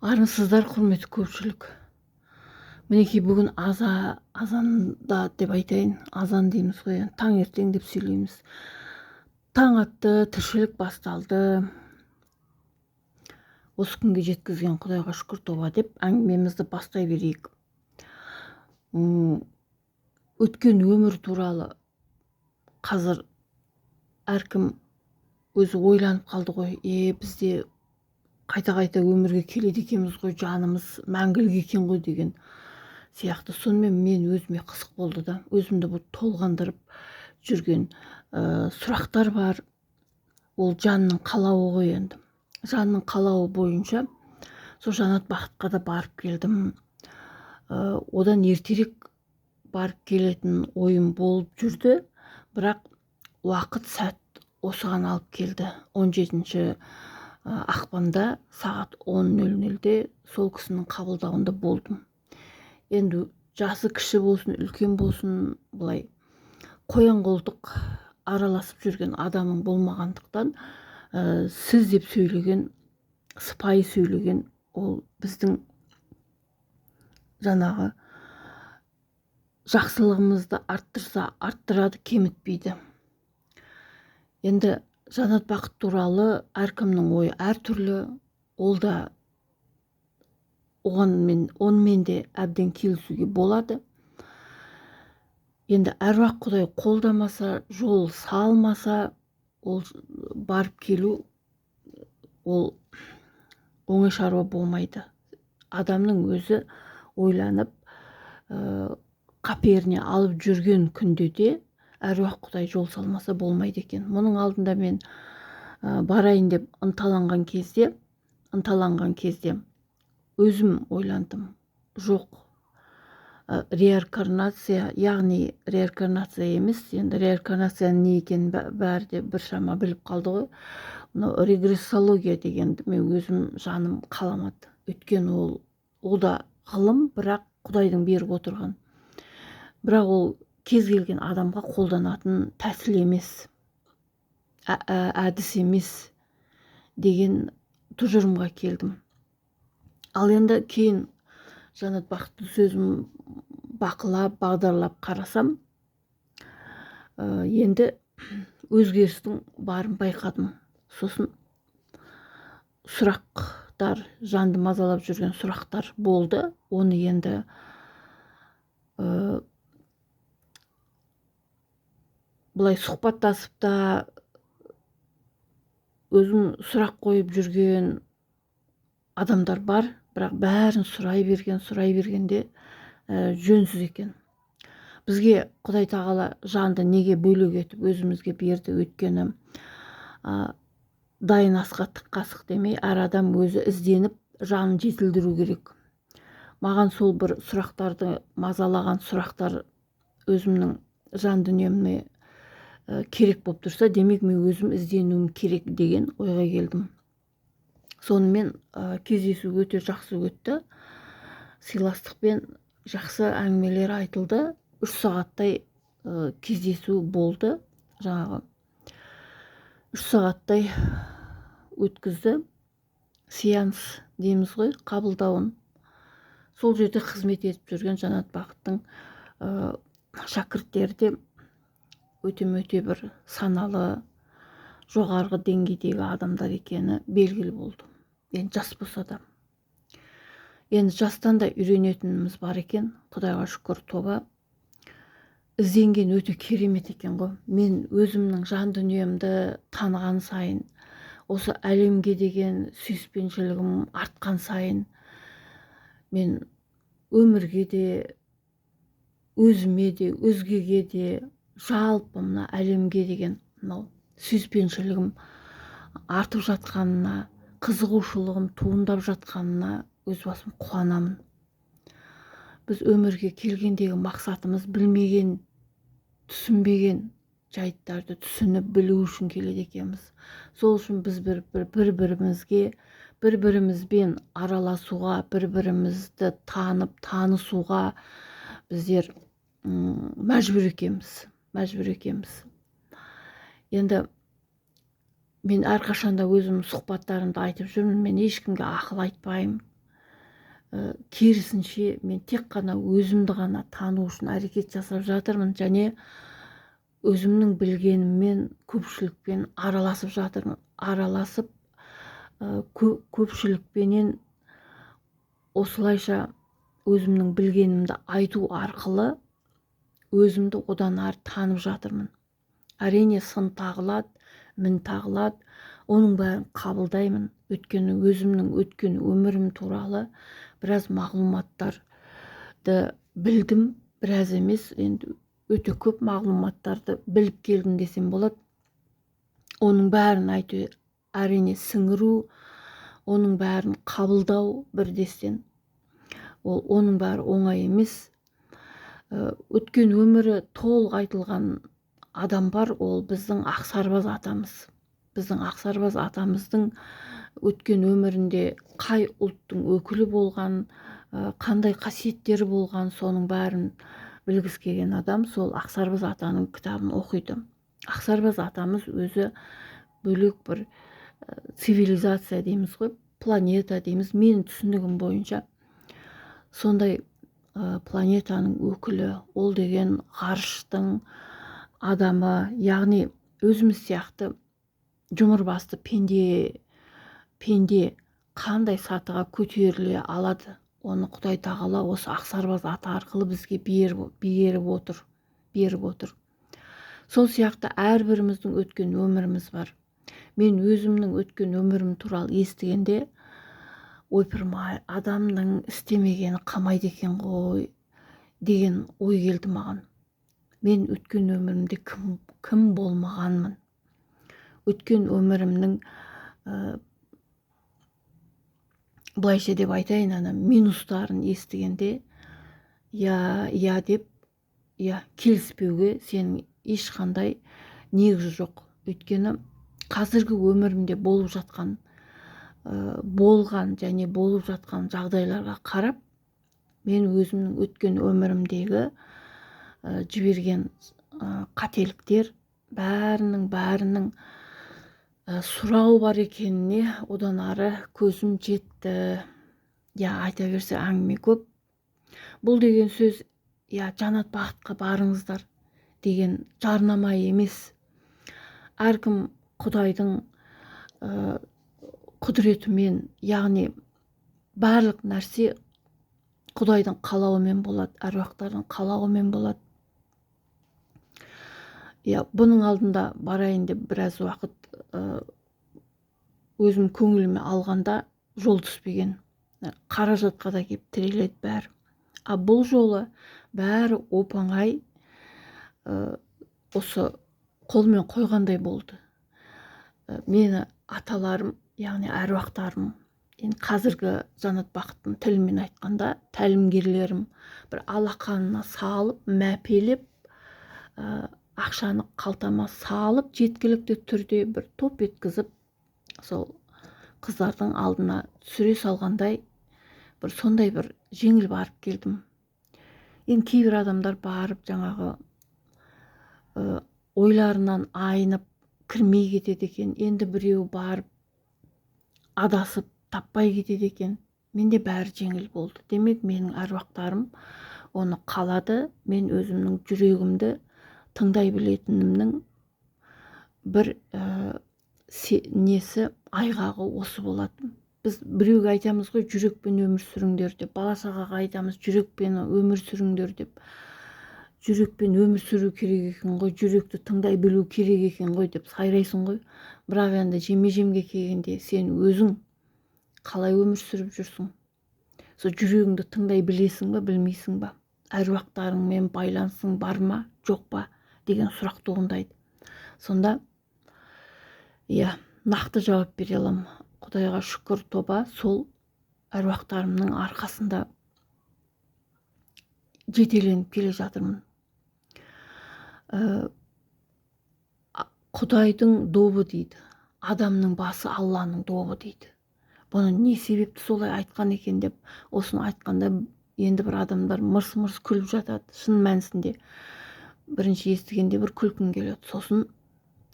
Армысыздар, құрметті көпшілік. Мінекей бүгін азанда деп айтайын. Азан дейміз ғой, таңертең деп сөйлейміз. Таң атты, тіршілік басталды. Осы күнге жеткізген Құдайға шүкір тоба деп әңгімемізді бастай берейік. Өткен өмір туралы қазір әркім өзі ойланып қалды ғой. Бізде қайта-қайта өмірге келеді екенбіз ғой, жанымыз мәңгілік екен ғой деген сияқты. Сонымен мен өзіме қызық болды да, өзімді бұл толғандырып жүрген сұрақтар бар. Ол жанның қалауы ғой енді. Жанның қалауы бойынша сол Жанат Бақытқа да барып келдім. Одан ертерек барып келетін ойым болып жүрді, бірақ уақыт сәт осыған алып келді. 17 ақпанда сағат 10:00-де сол кісінің қабылдауында болдым. Енді жасы кіші болсын, үлкен болсын, былай қоян-қолтық араласып жүрген адамың болмағандықтан сіз деп сөйлеген, сыпайы сөйлеген, ол біздің жаңағы жақсылығымызды арттырады, кемітпейді. Енді Жанат Бақыт туралы әркімнің ойы әртүрлі. Ол да онымен де әбден келісуге болады. Енді әруақ Құдай қолдамаса, жол салмаса, ол барып келу ол оңай шаруа болмайды. Адамның өзі ойланып қаперіне алып жүрген күнде де әруақ Құдай жол салмаса болмайды екен. Мұның алдында мен барайын деп ынталанған кезде өзім ойландым. Жоқ, реинкарнация, яғни реинкарнация емес, енді реинкарнацияның не екенін бәрі де біршама біліп қалды ғой. Регрессология дегенді мен өзім жаным қаламады. Өйткені ол да ғылым, бірақ Құдайдың беріп отырған. Бірақ ол кез келген адамға қолданатын тәсіл емес, әдіс емес деген тұжырымға келдім. Ал енді кейін Жанат Бақыттың сөзін бақылап, бағдарлап қарасам, енді өзгерістің барын байқадым. Сосын сұрақтар, жанды мазалап жүрген сұрақтар болды. Оны енді былай сұхбаттасып та өзім сұрақ қойып жүрген адамдар бар, бірақ бәрін сұрай бергенде жөнсіз екен. Бізге Құдай тағала жанды неге бөлек етіп өзімізге берді? Өйткені дайын асқа тік қасық демей, әр адам өзі ізденіп жанын жетілдіру керек. Маған сол бір сұрақтарды, мазалаған сұрақтар өзімнің жан дүниемне керек болып тұрса, демек мен өзім ізденуім керек деген ойға келдім. Сонымен кездесу өте жақсы өтті. Сыйластықпен жақсы әңгімелер айтылды. 3 сағаттай кездесу болды. Жаңағы 3 сағаттай өткізді. Сеанс дейміз ғой, қабылдауын. Сол жерде қызмет етіп жүрген Жанат Бақыттың шәкірттері де өте бір саналы, жоғарғы деңгейдегі адамдар екені белгілі болды. Енді жас болса да. Енді жастан да үйренетініміз бар екен. Құдайға шүкір тоба. Ізденген өте керемет екен ғой. Мен өзімнің жан дүниемді таныған сайын, осы әлемге деген сүйіспеншілігім артқан сайын, мен өмірге де, өзіме де, өзгеге де, жалпы мына әлемге деген мынау сүйіспеншілігім артып жатқанына, қызығушылығым туындап жатқанына өз басым қуанамын. Біз өмірге келгендегі мақсатымыз білмеген, түсінбеген жайттарды түсініп білу үшін келеді екенбіз. Сол үшін біз бір-бірімізге, бір-бірімізбен араласуға, бір-бірімізді танып, танысуға біздер мәжбүр екенбіз. Енді мен әрқашанда өзім сұхбаттарымда айтып жүрмін, мен ешкімге ақыл айтпаймын. керісінше мен тек қана өзімді ғана тану үшін әрекет жасап жатырмын, және өзімнің білгеніммен көпшілікпен араласып жатырмын. Араласып көпшілікпенен осылайша өзімнің білгенімді айту арқылы өзімді одан ары танып жатырмын. Әрине сын тағылады, мін тағылады, оның бәрін қабылдаймын. Өйткені өзімнің өткен өмірім туралы біраз мағлұматтарды білдім, біраз емес, енді өте көп мағлұматтарды біліп келдім десем болады. Оның бәрін әрине сіңіру, оның бәрін қабылдау бірдестен, оның бәрі оңай емес. Өткен өмірі толық айтылған адам бар, ол біздің Ақсарбас атамыз. Біздің Ақсарбас атамыздың өткен өмірінде қай ұлттың өкілі болған, қандай қасиеттері болған, соның бәрін білгісі келген адам сол Ақсарбас атаның кітабын оқиды. Ақсарбас атамыз өзі бөлек бір цивилизация дейміз ғой, планета дейміз, менің түсінігім бойынша сондай планетаның өкілі. Ол деген ғарыштың адамы, яғни өзіміз сияқты жұмырбасты пенде қандай сатыға көтеріле алады, оны Құдай тағала осы Ақсарбас ата арқылы бізге беріп отыр. Сол сияқты әрбіріміздің өткен өміріміз бар. Мен өзімнің өткен өмірім туралы естігенде, ойпырмай, адамның істемегені қамайды екен ғой деген ой келді маған. Мен өткен өмірімде кім болмағанмын. Өткен өмірімнің былайша деп айтайын, минустарын естігенде, я деп, келіспеуге сенің ешқандай негіз жоқ. Өйткені қазіргі өмірімде болған және болып жатқан жағдайларға қарап, мен өзімнің өткен өмірімдегі жіберген қателіктер бәрінің сұрау бар екеніне одан ары көзім жетті. Айта берсе әңгіме көп. Бұл деген сөз, жанат бақытқа барыңыздар деген жарнама емес. Әркім Құдайдың құдіретімен, яғни барлық нәрсе Құдайдың қалауымен болады, әруақтардың қалауымен болады. Бұның алдында барайын деп біраз уақыт өзім көңіліме алғанда жол түспеген. Қаражатқа да кеп тіреледі бәрі. Бұл жолы бәрі оп-оңай осы қолмен қойғандай болды. Мені аталарым, яғни әруақтарым, қазіргі жанат бақыттың тілімен айтқанда тәлімгерлерім бір алақанына салып, мәпелеп, ақшаны қалтама салып, жеткілікті түрде бір топ еткізіп, сол қыздардың алдына түсіре салғандай, бір сондай бір жеңіл барып келдім. Енді кейбір адамдар барып жаңағы ойларынан айнып кірмей кетеді екен. Енді біреу барып адасып таппай кетеді екен. Менде бәрі жеңіл болды. Демек, менің әруақтарым оны қалады. Мен өзімнің жүрегімді тыңдай білетінімнің бір несі, айғағы осы болатын. Біз біреуге айтамыз ғой, жүрекпен өмір сүріңдер деп, бала-шағаға айтамыз, жүрекпен өмір сүріңдер деп. Жүрекпен өмір сүру керек екен ғой, жүректі тыңдай білу керек екен ғой деп сайрайсың ғой. Бірақ енді жеме-жемге келгенде сен өзің қалай өмір сүріп жүрсің? Сол жүрегіңді тыңдай білесің ба, білмейсің ба? Әруақтарыңмен байланысың бар ма, жоқ па деген сұрақ туындайды. Сонда нақты жауап бере аламын. Құдайға шүкір, тоба, сол әруақтарымның арқасында жетеленіп келе жатырмын. Құдайдың добы дейді, адамның басы Алланың добы дейді. Бұны не себепті солай айтқан екен деп, осыны айтқанда енді бір адамдар мырс-мырс күліп жатады. Шын мәнісінде бірінші естігенде бір күлкің келеді. Сосын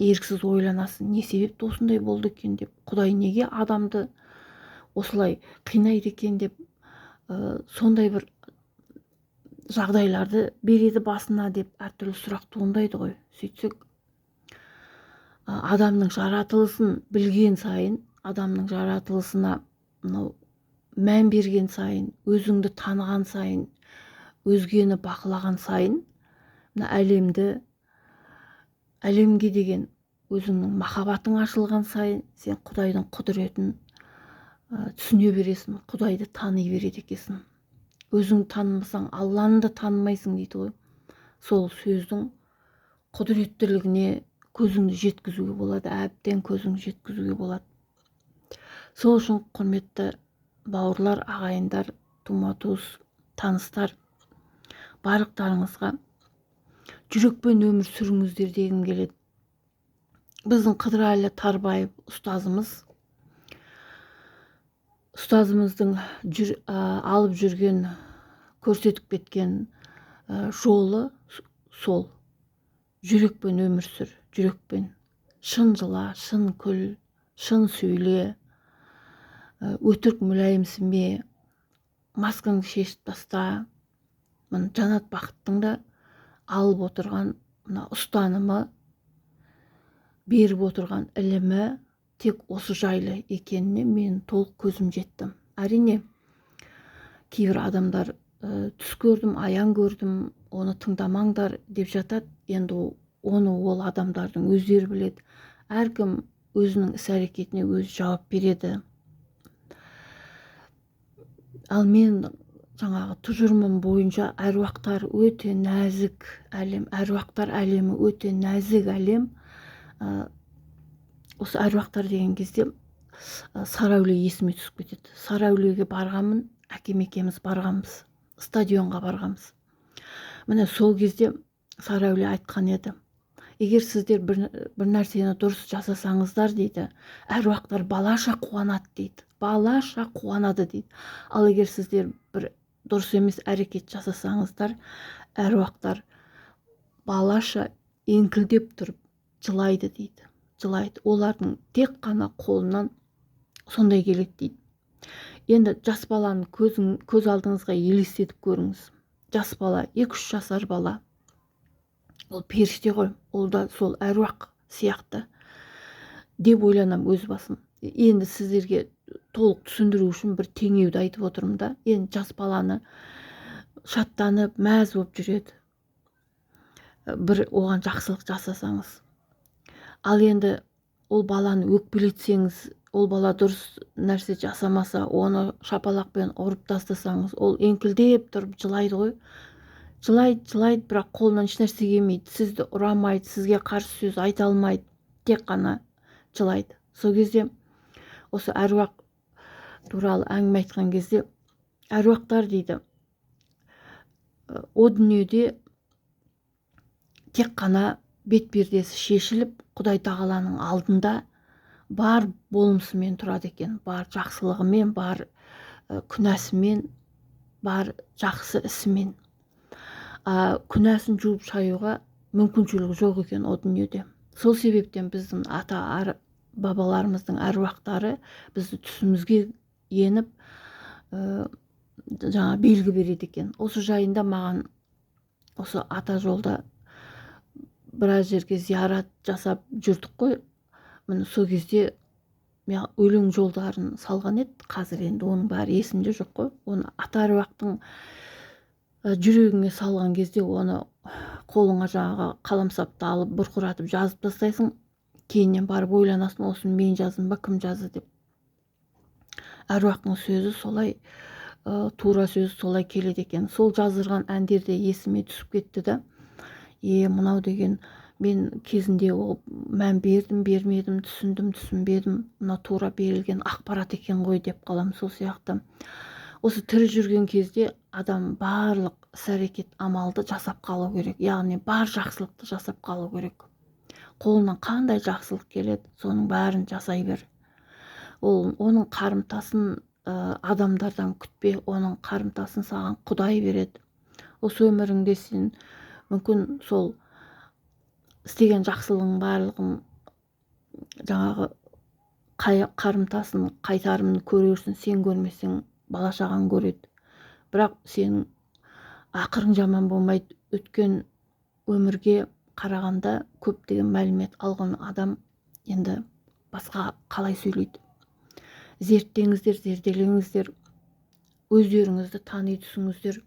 еріксіз ойланасың, не себепті осындай болды екен деп, Құдай неге адамды осылай қинайды екен деп сондай бір жағдайларды береді басына деп әртүрлі сұрақ туындайды ғой. Сөйтсек адамның жаратылысын білген сайын, адамның жаратылысына мән берген сайын, өзіңді таныған сайын, өзгені бақылаған сайын, мына әлемге деген өзіңнің махаббатың ашылған сайын, сен Құдайдың құдіретін түсіне бересің, Құдайды тани береді екенсің. Өзіңді танымасаң, Алланы да танымайсың дейді ғой. Сол сөздің құдіреттілігіне көзіңді жеткізуге болады, әбден көзіңді жеткізуге болады. Сол үшін құрметті бауырлар, ағайындар, тума-туыс, таныстар, барлықтарыңызға жүрекпен өмір сүріңіздер дегім келеді. Біздің Қыдырәлі Тарбаев ұстазымыздың алып жүрген, көрсетіп кеткен жолы сол. Жүрекпен өмір сүр, жүрекпен. Шын жыла, шын күл, шын сөйле, өтірік мүләйімсіме, маскаңды шешіп таста. Мына Жанат Бақыттың да алып отырған мына ұстанымы, беріп отырған ілімі тек осы жайлы екеніне мен толық көзім жеттім. Әрине, кейбір адамдар түс көрдім, аян көрдім, оны тыңдамаңдар деп жатады. Енді оны ол адамдардың өздері біледі. Әркім өзінің іс-әрекетіне өзі жауап береді. Ал мен жаңағы тұжырымым бойынша әруақтар өте нәзік әлем, әруақтар әлемі өте нәзік әлем. Осы әруақтар деген кезде Сарыәулие есіме түсіп кетеді. Сарыәулиеге барғанмын, әкем екеуміз барғанбыз, стадионға барғанбыз. Міне сол кезде Сарыәулие айтқан еді: егер сіздер бір нәрсені дұрыс жасасаңыздар дейді, әруақтар балаша қуанады дейді, балаша қуанады дейді. Ал егер сіздер бір дұрыс емес әрекет жасасаңыздар, әруақтар балаша еңкілдеп тұрып жылайды дейді. Жылайды. Олардың тек қана қолынан сондай келеді дейді. Енді жас баланы көз алдыңызға елестетіп көріңіз. Жас бала, 2-3 жасар бала. Ол періште ғой, ол да сол әруақ сияқты деп ойланам өз басым. Енді сіздерге толық түсіндіру үшін бір теңеуді айтып отырмын да. Енді жас баланы шаттанып, мәз болып жүреді. Бір оған жақсылық жасасаңыз. Ал енді ол баланы өкпелетсеңіз, ол бала дұрыс нәрсе жасамаса, оны шапалақпен ұрып тастасаңыз, ол еңкілдеп тұрып жылайды ғой. Жылайды, бірақ қолынан еш нәрсе келмейді. Сізді ұрамайды, сізге қарсы сөз айта алмайды, тек қана жылайды. Сол кезде осы әруақ туралы әңгіме айтқан кезде, әруақтар дейді, о дүниеде тек қана бет-пердесі шешіліп, Құдай тағаланың алдында бар болмысымен тұрады екен, бар жақсылығымен, бар күнәсімен, бар жақсы ісімен. Күнәсін жуып шаюға мүмкіншілігі жоқ екен о дүниеде. Сол себептен біздің бабаларымыздың әруақтары бізді түсімізге еніп, жаңа белгі береді екен. Осы жайында маған осы ата жолда біраз жерге зиярат жасап жүрдік қой. Міне сол кезде өлең жолдарын салған еді. Қазір енді оның бәрі есімде жоқ қой. Оны ата әруақтың жүрегіңе салған кезде, оны қолыңа жаңағы қаламсапты алып бұрқыратып жазып тастайсың. Кейіннен барып ойланасың, осыны мен жаздым ба, кім жазды деп. Әруақтың сөзі солай, тура сөзі солай келеді екен. Сол жаздырған әндерде есіме түсіп кетті да. Мынау деген мен кезінде ол мән бердім, бермедім, түсіндім, түсінбедім. Мына тура берілген ақпарат екен ғой деп қалам. Сол сияқты осы тірі жүрген кезде адам барлық іс-әрекет амалды жасап қалу керек. Яғни бар жақсылықты жасап қалу керек. Қолынан қандай жақсылық келеді, соның бәрін жасай бер. Оның қарымтасын адамдардан күтпе, оның қарымтасын саған Құдай береді. Осы өміріңде сен мүмкін сол істеген жақсылығың барлығын жаңағы қарымтасын, қайтарымын көрерсің, сен көрмесең бала-шағаң көреді. бірақ сенің ақырың жаман болмайды. Өткен өмірге қарағанда көптеген мәлімет алған адам енді басқа қалай сөйлейді. Зерттеңіздер, зерделеңіздер, өздеріңізді тани түсіңіздер.